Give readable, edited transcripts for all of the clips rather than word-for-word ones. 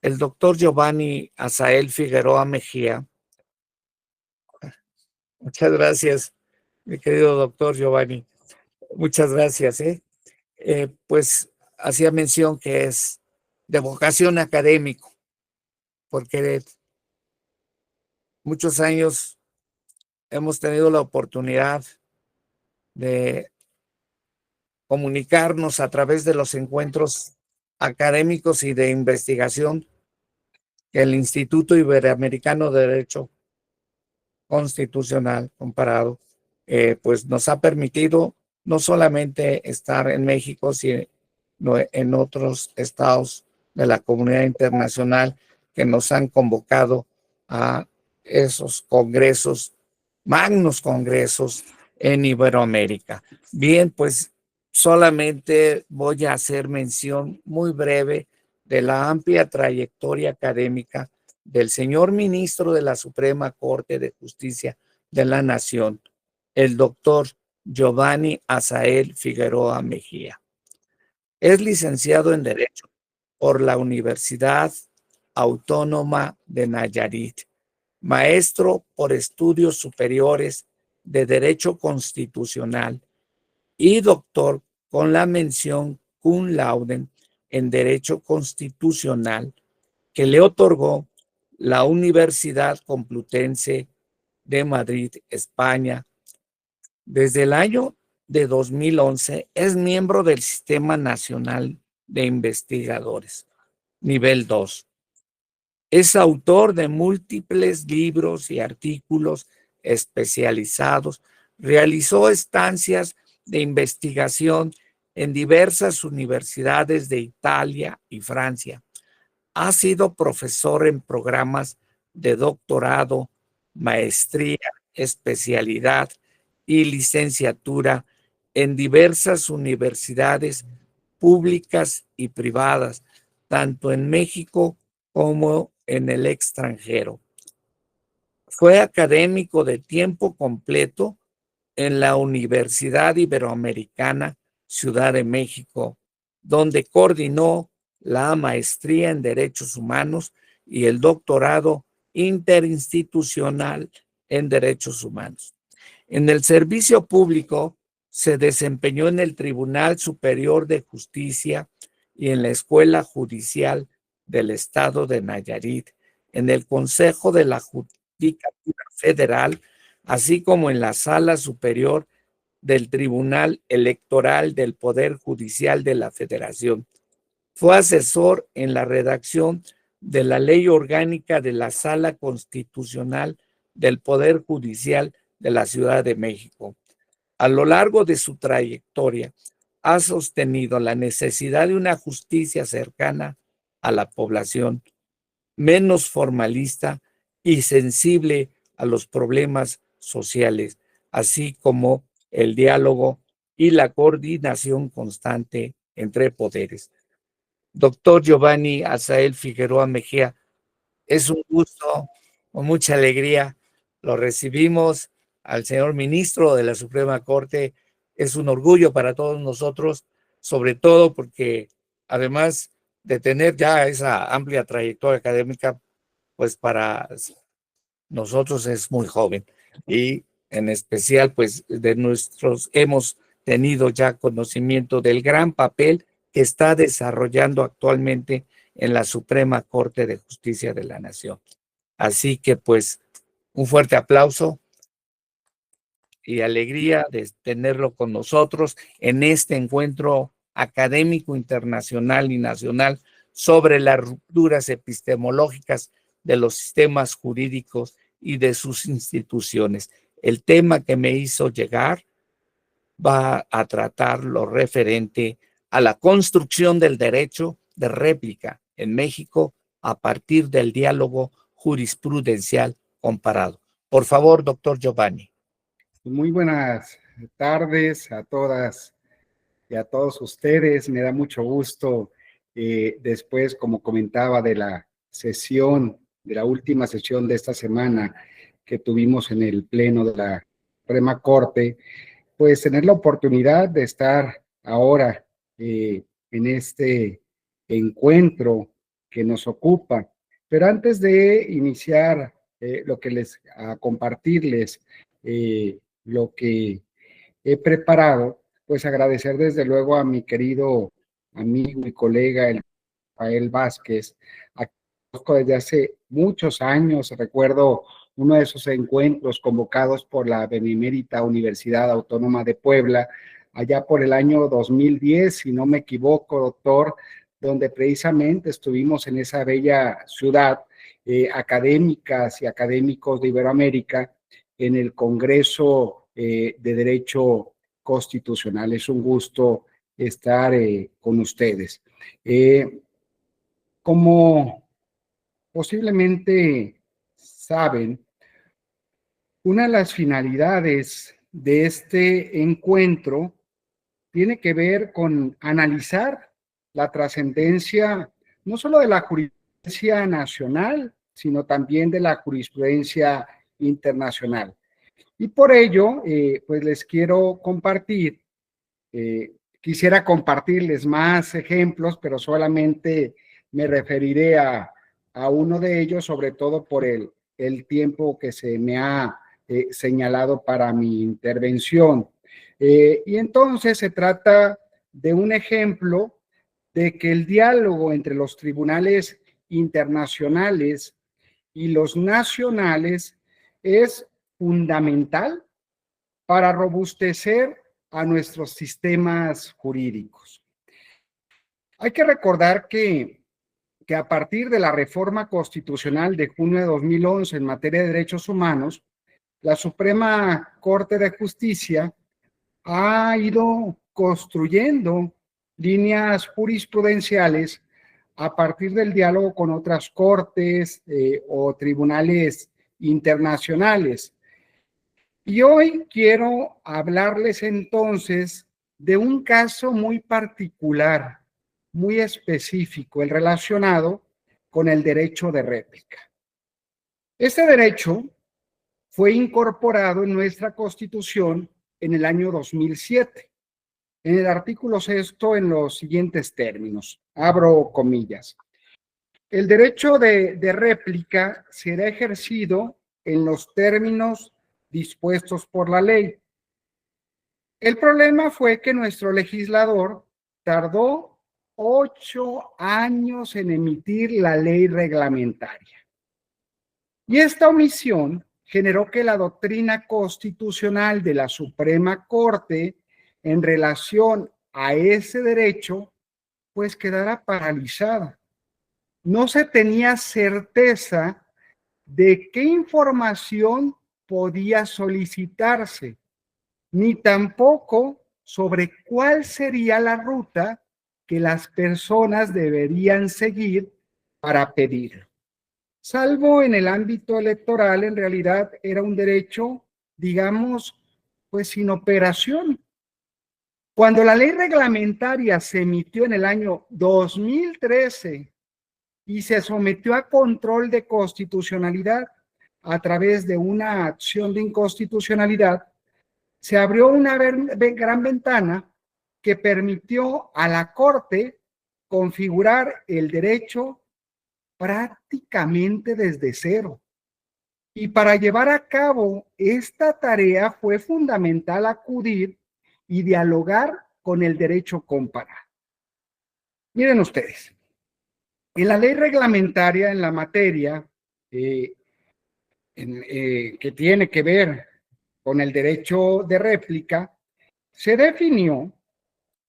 El doctor Giovanni Asael Figueroa Mejía. Muchas gracias, mi querido doctor Giovanni. Muchas gracias. Pues hacía mención que es de vocación académico, porque muchos años hemos tenido la oportunidad de comunicarnos a través de los encuentros académicos y de investigación que el Instituto Iberoamericano de Derecho Constitucional Comparado pues nos ha permitido no solamente estar en México, sino en otros estados de la comunidad internacional que nos han convocado a esos congresos, magnos congresos en Iberoamérica. Bien, pues solamente voy a hacer mención muy breve de la amplia trayectoria académica del señor ministro de la Suprema Corte de Justicia de la Nación, el doctor Giovanni Asael Figueroa Mejía. Es licenciado en Derecho por la Universidad Autónoma de Nayarit, maestro por estudios superiores de Derecho Constitucional y doctor con la mención cum laude en Derecho Constitucional que le otorgó la Universidad Complutense de Madrid, España. Desde el año de 2011 es miembro del Sistema Nacional de Investigadores, nivel 2. Es autor de múltiples libros y artículos especializados. Realizó estancias de investigación en diversas universidades de Italia y Francia. Ha sido profesor en programas de doctorado, maestría, especialidad y licenciatura en diversas universidades públicas y privadas, tanto en México como en el extranjero. Fue académico de tiempo completo en la Universidad Iberoamericana Ciudad de México, donde coordinó la maestría en Derechos Humanos y el doctorado interinstitucional en Derechos Humanos. En el servicio público se desempeñó en el Tribunal Superior de Justicia y en la Escuela Judicial del Estado de Nayarit, en el Consejo de la Judicatura Federal, así como en la Sala Superior del Tribunal Electoral del Poder Judicial de la Federación. Fue asesor en la redacción de la Ley Orgánica de la Sala Constitucional del Poder Judicial de la Ciudad de México. A lo largo de su trayectoria, ha sostenido la necesidad de una justicia cercana a la población, menos formalista y sensible a los problemas sociales, así como el diálogo y la coordinación constante entre poderes. Doctor Giovanni Asael Figueroa Mejía, es un gusto, con mucha alegría, lo recibimos al señor ministro de la Suprema Corte. Es un orgullo para todos nosotros, sobre todo porque además de tener ya esa amplia trayectoria académica, pues para nosotros es muy joven y en especial pues de nuestros hemos tenido ya conocimiento del gran papel que está desarrollando actualmente en la Suprema Corte de Justicia de la Nación. Así que pues un fuerte aplauso y alegría de tenerlo con nosotros en este encuentro académico internacional y nacional sobre las rupturas epistemológicas de los sistemas jurídicos y de sus instituciones. El tema que me hizo llegar va a tratar lo referente a la construcción del derecho de réplica en México a partir del diálogo jurisprudencial comparado. Por favor, doctor Giovanni. Muy buenas tardes a todas y a todos ustedes. Me da mucho gusto después, como comentaba, de la sesión, de la última sesión de esta semana que tuvimos en el Pleno de la Suprema Corte, pues tener la oportunidad de estar ahora en este encuentro que nos ocupa. Pero antes de iniciar a compartirles lo que he preparado, pues agradecer desde luego a mi querido amigo y colega, el Rafael Vázquez, a quien conozco desde hace muchos años. Recuerdo uno de esos encuentros convocados por la Benemérita Universidad Autónoma de Puebla, allá por el año 2010, si no me equivoco, doctor, donde precisamente estuvimos en esa bella ciudad, académicas y académicos de Iberoamérica, en el Congreso de Derecho Constitucional. Es un gusto estar con ustedes. Como posiblemente saben, una de las finalidades de este encuentro tiene que ver con analizar la trascendencia no solo de la jurisprudencia nacional, sino también de la jurisprudencia internacional. Y por ello, pues les quiero compartir, quisiera compartirles más ejemplos, pero solamente me referiré a uno de ellos, sobre todo por el tiempo que se me ha señalado para mi intervención. Y entonces se trata de un ejemplo de que el diálogo entre los tribunales internacionales y los nacionales es fundamental para robustecer a nuestros sistemas jurídicos. Hay que recordar que a partir de la reforma constitucional de junio de 2011 en materia de derechos humanos, la Suprema Corte de Justicia ha ido construyendo líneas jurisprudenciales a partir del diálogo con otras cortes o tribunales internacionales. Y hoy quiero hablarles entonces de un caso muy particular, muy específico, el relacionado con el derecho de réplica. Este derecho fue incorporado en nuestra Constitución en el año 2007, en el artículo 6, en los siguientes términos, abro comillas. El derecho de réplica será ejercido en los términos dispuestos por la ley. El problema fue que nuestro legislador tardó 8 años en emitir la ley reglamentaria. Y esta omisión generó que la doctrina constitucional de la Suprema Corte en relación a ese derecho, pues quedara paralizada. No se tenía certeza de qué información podía solicitarse, ni tampoco sobre cuál sería la ruta que las personas deberían seguir para pedirlo. Salvo en el ámbito electoral, en realidad era un derecho, digamos, pues sin operación. Cuando la ley reglamentaria se emitió en el año 2013 y se sometió a control de constitucionalidad a través de una acción de inconstitucionalidad, se abrió una gran ventana que permitió a la Corte configurar el derecho prácticamente desde cero. Y para llevar a cabo esta tarea fue fundamental acudir y dialogar con el derecho comparado. Miren ustedes, en la ley reglamentaria en la materia que tiene que ver con el derecho de réplica, se definió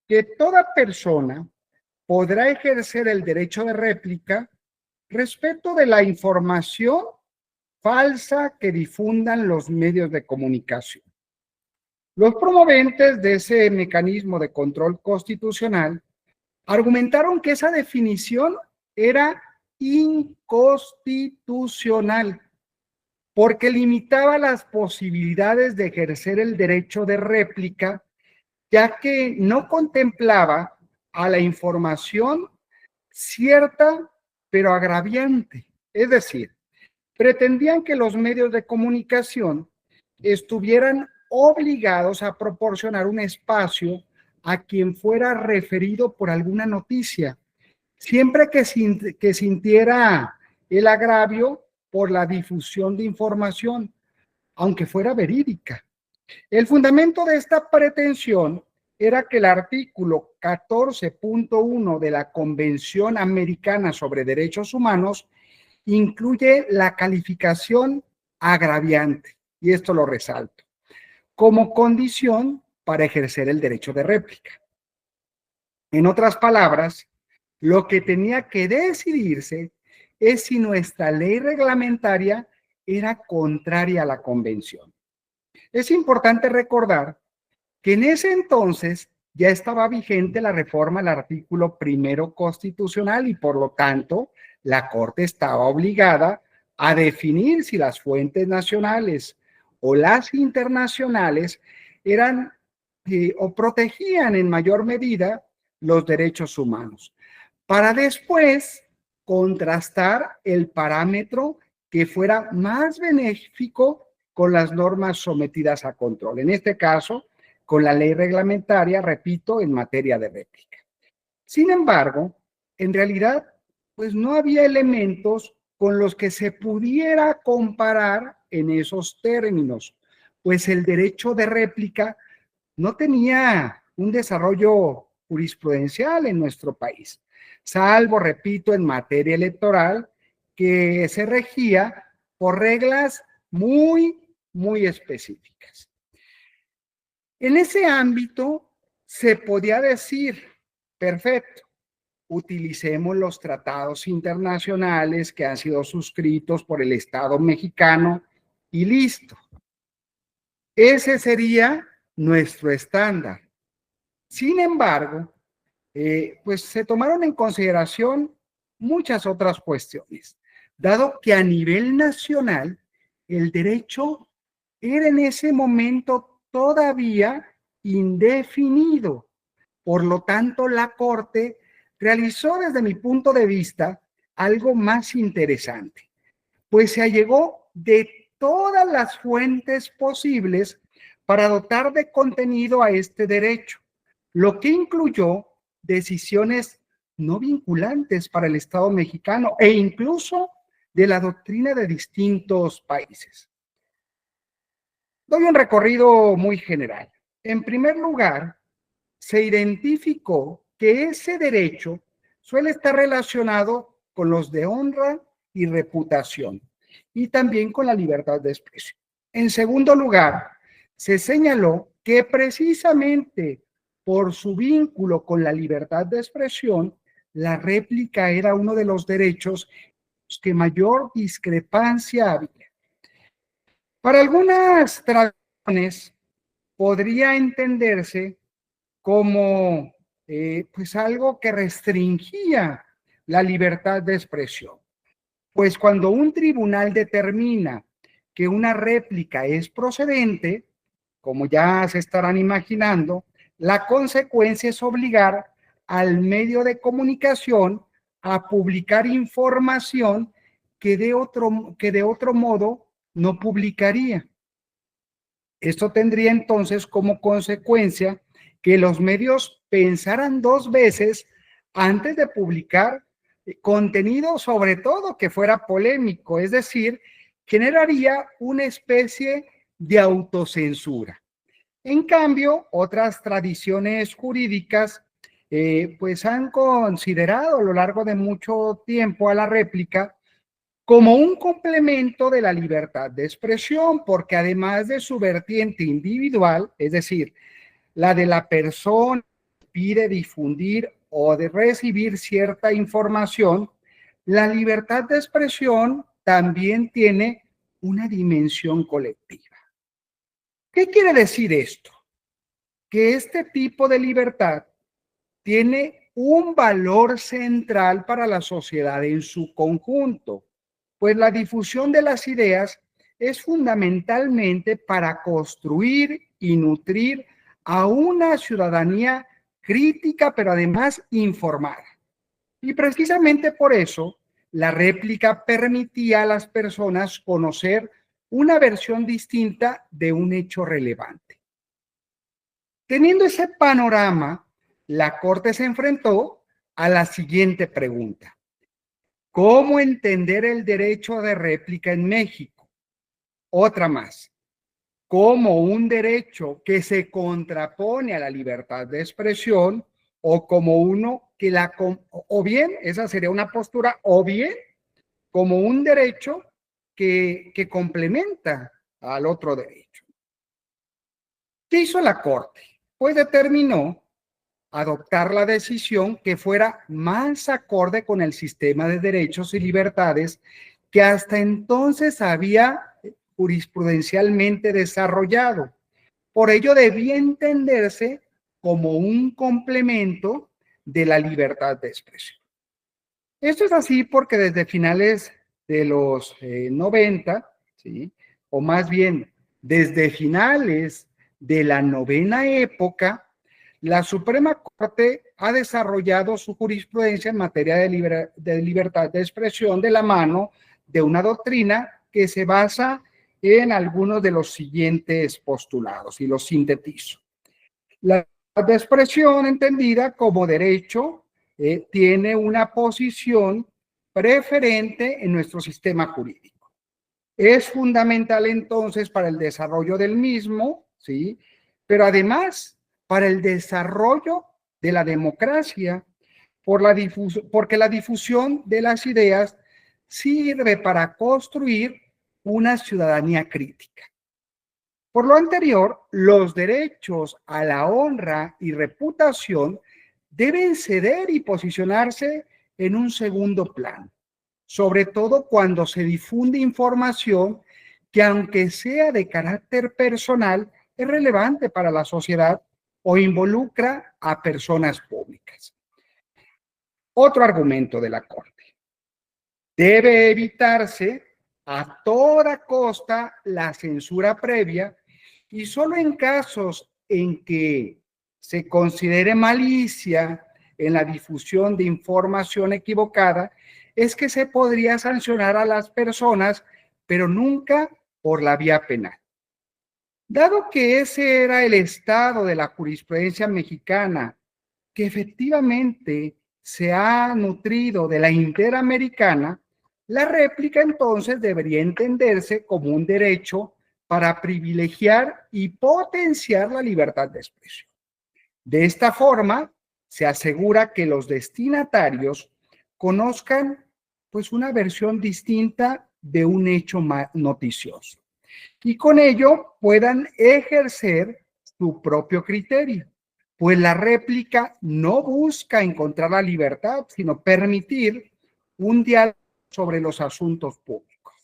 que toda persona podrá ejercer el derecho de réplica respecto de la información falsa que difundan los medios de comunicación. Los promoventes de ese mecanismo de control constitucional argumentaron que esa definición era inconstitucional porque limitaba las posibilidades de ejercer el derecho de réplica, ya que no contemplaba a la información cierta pero agraviante. Es decir, pretendían que los medios de comunicación estuvieran obligados a proporcionar un espacio a quien fuera referido por alguna noticia siempre que sintiera el agravio por la difusión de información, aunque fuera verídica. El fundamento de esta pretensión era que el artículo 14.1 de la Convención Americana sobre Derechos Humanos incluye la calificación agraviante, y esto lo resalto, como condición para ejercer el derecho de réplica. En otras palabras, lo que tenía que decidirse es si nuestra ley reglamentaria era contraria a la Convención. Es importante recordar que en ese entonces ya estaba vigente la reforma al artículo 1 constitucional y por lo tanto la Corte estaba obligada a definir si las fuentes nacionales o las internacionales eran o protegían en mayor medida los derechos humanos, para después contrastar el parámetro que fuera más benéfico con las normas sometidas a control. En este caso, con la ley reglamentaria, repito, en materia de réplica. Sin embargo, en realidad, pues no había elementos con los que se pudiera comparar en esos términos, pues el derecho de réplica no tenía un desarrollo jurisprudencial en nuestro país, salvo, repito, en materia electoral, que se regía por reglas muy específicas. En ese ámbito se podía decir, perfecto, utilicemos los tratados internacionales que han sido suscritos por el Estado mexicano y listo. Ese sería nuestro estándar. Sin embargo, pues se tomaron en consideración muchas otras cuestiones, dado que a nivel nacional el derecho era en ese momento todavía indefinido. Por lo tanto, la Corte realizó desde mi punto de vista algo más interesante, pues se allegó de todas las fuentes posibles para dotar de contenido a este derecho, lo que incluyó decisiones no vinculantes para el Estado mexicano e incluso de la doctrina de distintos países. Doy un recorrido muy general. En primer lugar, se identificó que ese derecho suele estar relacionado con los de honra y reputación y también con la libertad de expresión. En segundo lugar, se señaló que precisamente por su vínculo con la libertad de expresión, la réplica era uno de los derechos que mayor discrepancia había. Para algunas tradiciones podría entenderse como pues algo que restringía la libertad de expresión. Pues cuando un tribunal determina que una réplica es procedente, como ya se estarán imaginando, la consecuencia es obligar al medio de comunicación a publicar información que de otro modo no publicaría. Esto tendría entonces como consecuencia que los medios pensaran dos veces antes de publicar contenido, sobre todo que fuera polémico, es decir, generaría una especie de autocensura. En cambio, otras tradiciones jurídicas pues han considerado a lo largo de mucho tiempo a la réplica como un complemento de la libertad de expresión, porque además de su vertiente individual, es decir, la de la persona que pide difundir o de recibir cierta información, la libertad de expresión también tiene una dimensión colectiva. ¿Qué quiere decir esto? Que este tipo de libertad tiene un valor central para la sociedad en su conjunto, pues la difusión de las ideas es fundamentalmente para construir y nutrir a una ciudadanía crítica, pero además informada. Y precisamente por eso, la réplica permitía a las personas conocer una versión distinta de un hecho relevante. Teniendo ese panorama, la Corte se enfrentó a la siguiente pregunta. ¿Cómo entender el derecho de réplica en México? Otra más. Como un derecho que se contrapone a la libertad de expresión o como uno que o bien, esa sería una postura, o bien como un derecho que complementa al otro derecho. ¿Qué hizo la Corte? Pues determinó adoptar la decisión que fuera más acorde con el sistema de derechos y libertades que hasta entonces había jurisprudencialmente desarrollado. Por ello debía entenderse como un complemento de la libertad de expresión. Esto es así porque desde finales de los 90, ¿sí? O más bien desde finales de la novena época, la Suprema Corte ha desarrollado su jurisprudencia en materia de libertad de expresión de la mano de una doctrina que se basa en algunos de los siguientes postulados, y los sintetizo. La libertad de expresión, entendida como derecho, tiene una posición preferente en nuestro sistema jurídico. Es fundamental entonces para el desarrollo del mismo, ¿sí? Pero además para el desarrollo de la democracia, porque la difusión de las ideas sirve para construir una ciudadanía crítica. Por lo anterior, los derechos a la honra y reputación deben ceder y posicionarse en un segundo plano, sobre todo cuando se difunde información que, aunque sea de carácter personal, es relevante para la sociedad o involucra a personas públicas. Otro argumento de la Corte. Debe evitarse a toda costa la censura previa y solo en casos en que se considere malicia en la difusión de información equivocada es que se podría sancionar a las personas, pero nunca por la vía penal. Dado que ese era el estado de la jurisprudencia mexicana, que efectivamente se ha nutrido de la interamericana, la réplica entonces debería entenderse como un derecho para privilegiar y potenciar la libertad de expresión. De esta forma, se asegura que los destinatarios conozcan pues una versión distinta de un hecho noticioso y con ello puedan ejercer su propio criterio, pues la réplica no busca encontrar la libertad, sino permitir un diálogo sobre los asuntos públicos.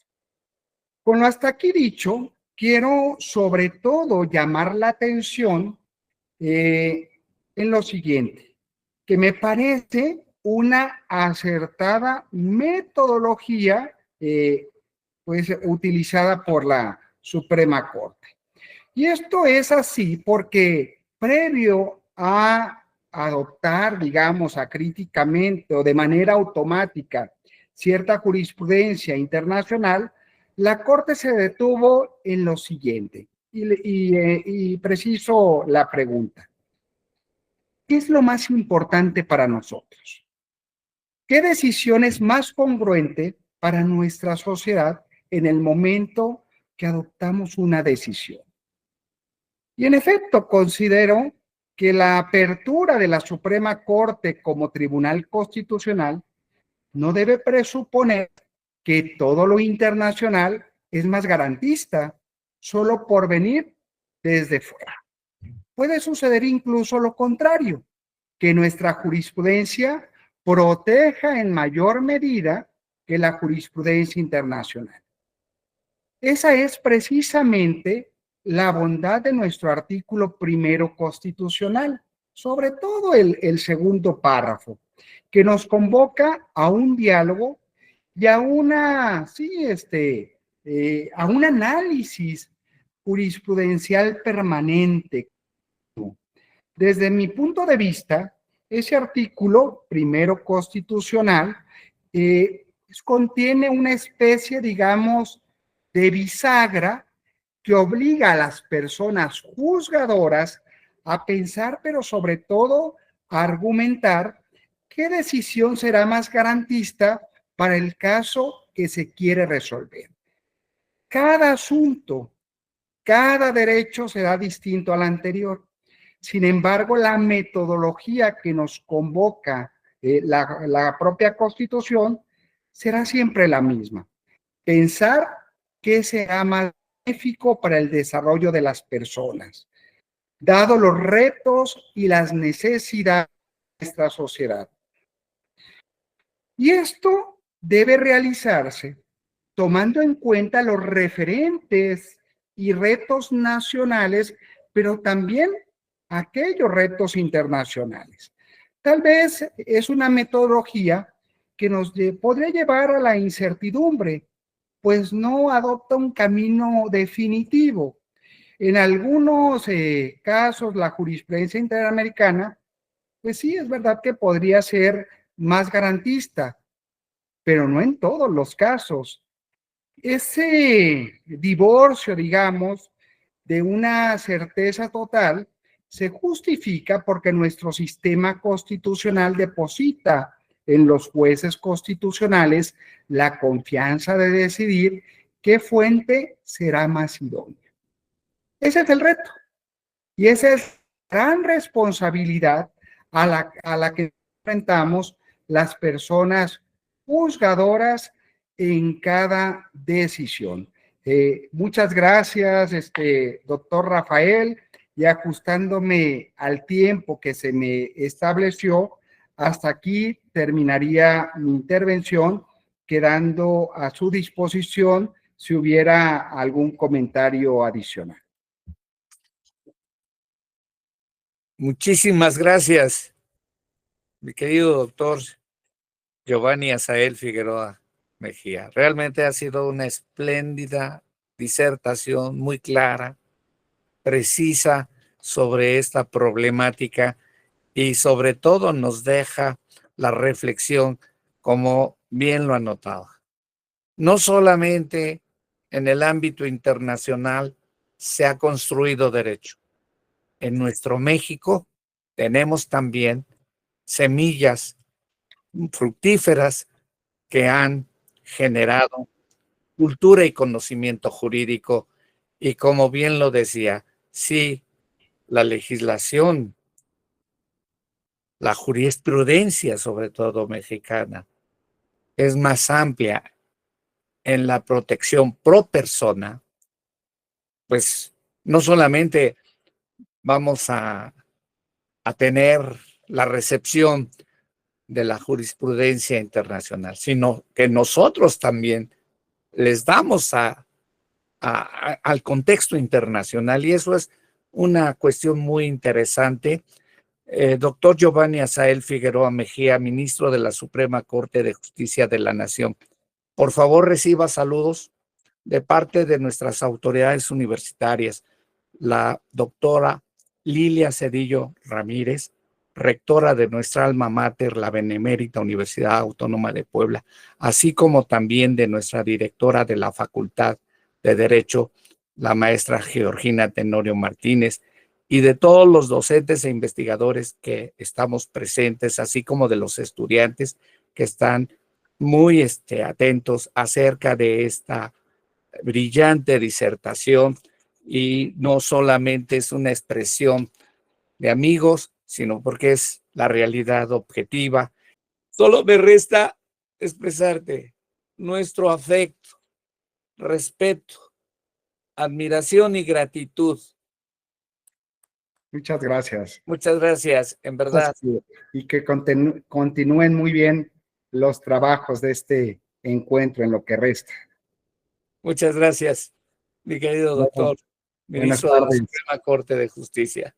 Con lo hasta aquí dicho, quiero sobre todo llamar la atención en lo siguiente, que me parece una acertada metodología pues utilizada por la Suprema Corte. Y esto es así porque previo a adoptar, digamos, acríticamente o de manera automática cierta jurisprudencia internacional, la Corte se detuvo en lo siguiente y preciso la pregunta. ¿Qué es lo más importante para nosotros? ¿Qué decisión es más congruente para nuestra sociedad en el momento que adoptamos una decisión? Y en efecto, considero que la apertura de la Suprema Corte como Tribunal Constitucional no debe presuponer que todo lo internacional es más garantista solo por venir desde fuera. Puede suceder incluso lo contrario, que nuestra jurisprudencia proteja en mayor medida que la jurisprudencia internacional. Esa es precisamente la bondad de nuestro artículo primero constitucional, sobre todo el segundo párrafo, que nos convoca a un diálogo y a a un análisis jurisprudencial permanente. Desde mi punto de vista, ese artículo primero constitucional contiene una especie, digamos, de bisagra que obliga a las personas juzgadoras a pensar, pero sobre todo a argumentar ¿qué decisión será más garantista para el caso que se quiere resolver? Cada asunto, cada derecho será distinto al anterior. Sin embargo, la metodología que nos convoca la propia Constitución será siempre la misma. Pensar qué será más benéfico para el desarrollo de las personas, dado los retos y las necesidades de nuestra sociedad. Y esto debe realizarse tomando en cuenta los referentes y retos nacionales, pero también aquellos retos internacionales. Tal vez es una metodología que nos podría llevar a la incertidumbre, pues no adopta un camino definitivo. En algunos casos, la jurisprudencia interamericana, pues sí, es verdad que podría ser más garantista, pero no en todos los casos. Ese divorcio, digamos, de una certeza total, se justifica porque nuestro sistema constitucional deposita en los jueces constitucionales la confianza de decidir qué fuente será más idónea. Ese es el reto y esa es la gran responsabilidad a la que enfrentamos las personas juzgadoras en cada decisión. Muchas gracias, doctor Rafael, y ajustándome al tiempo que se me estableció, hasta aquí terminaría mi intervención, quedando a su disposición si hubiera algún comentario adicional. Muchísimas gracias, mi querido doctor Giovanni Asael Figueroa Mejía. Realmente ha sido una espléndida disertación, muy clara, precisa sobre esta problemática y sobre todo nos deja la reflexión, como bien lo anotaba. No solamente en el ámbito internacional se ha construido derecho. En nuestro México tenemos también semillas fructíferas que han generado cultura y conocimiento jurídico. Y como bien lo decía, sí, la legislación, la jurisprudencia, sobre todo mexicana, es más amplia en la protección pro persona, pues no solamente vamos a tener la recepción de la jurisprudencia internacional, sino que nosotros también les damos al contexto internacional, y eso es una cuestión muy interesante. Doctor Giovanni Asael Figueroa Mejía, ministro de la Suprema Corte de Justicia de la Nación, por favor reciba saludos de parte de nuestras autoridades universitarias, la doctora Lilia Cedillo Ramírez, rectora de nuestra alma mater, la Benemérita Universidad Autónoma de Puebla, así como también de nuestra directora de la Facultad de Derecho, la maestra Georgina Tenorio Martínez, y de todos los docentes e investigadores que estamos presentes, así como de los estudiantes que están muy atentos acerca de esta brillante disertación, y no solamente es una expresión de amigos, sino porque es la realidad objetiva. Solo me resta expresarte nuestro afecto, respeto, admiración y gratitud. Muchas gracias. Muchas gracias, en verdad. Y que continúen muy bien los trabajos de este encuentro en lo que resta. Muchas gracias, mi querido doctor, Buenas ministro de la tardes. Suprema Corte de Justicia.